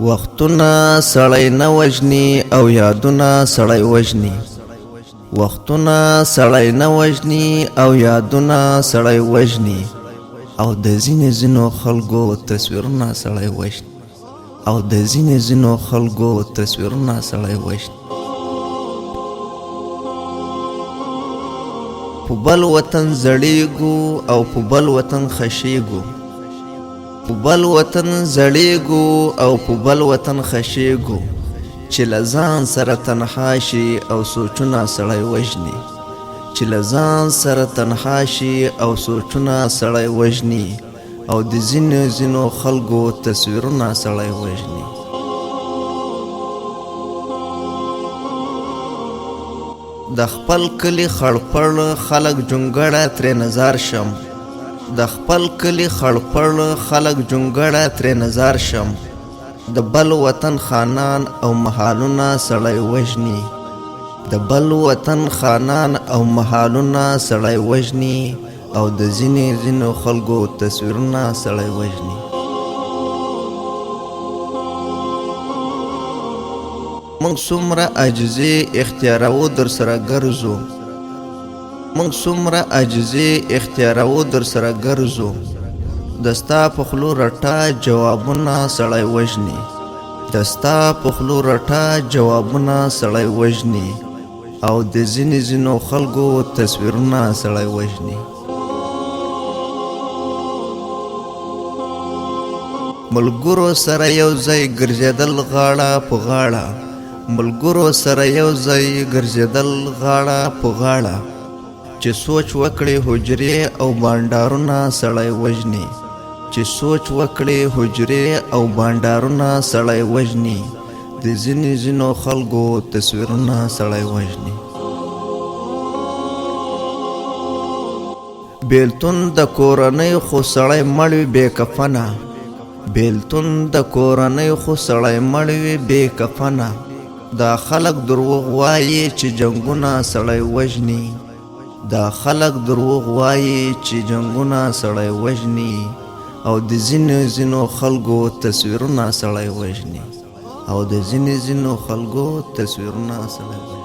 وختونه سړی نه وژني او یادونه سړی وژني. وختونه سړی نه وژني او یادونه سړی وژني. او د ځینو خلکو تصویرونه سړی وژني. او د ځینو خلکو تصویرونه سړی وژني. په بل وطن زړیږو او په بل وطن خشیږو. په بل وطن زړیږو او په بل وطن خشیږو. چې له ځان سره تنها شي او سوچونه سړی وژني. چې له ځان سره تنها شي او سوچونه سړی وژني. او د ځینو خلکو تصویرونه سړی وژني. د خپل کلی خړپړ خلک جونګړه ترې نظر شم. د خپل کلی خړپړ خلک جونګړه ترې نظر شم. د بل وطن خانان او محالونه سړی وژني. د بل وطن خانان او محالونه سړی وژني. او د ځینو خلکو تصویرونه سړی وژني. موږ څومره عاجزي اختیارو در سره ګرځو. موږ څومره عاجزي اختیارو در سره ګرځو. دستا په خلو رټا جوابونه سړی وژني. دستا په خلو رټا جوابونه سړی وژني. او د ځینو خلکو تصویرونه سړی وژني. ملګرو سره یو ځای ګرځېدل غاړه په غاړه. ملګرو سره یو ځای ګرځېدل غاړه په غاړه. چې سوچ وکړي حجرې او بانډارونه سړی وژني. چې سوچ وکړي حجرې او بانډارونه سړی وژني. د ځینو خلکو تصویرونه سړی وژني. بیلتون د کورنۍ خو سړی مړ وي بې کفنه. بیلتون د کورنۍ خو سړی مړ وي بې کفنه. دا خلک دروغ وایي چې جنګونه سړی وژني. دا خلک دروغ وایي چې جنګونه سړی وژني. او د ځینو خلکو تصویرونه سړی وژني. او د ځینو خلکو تصویرونه سړی وژني.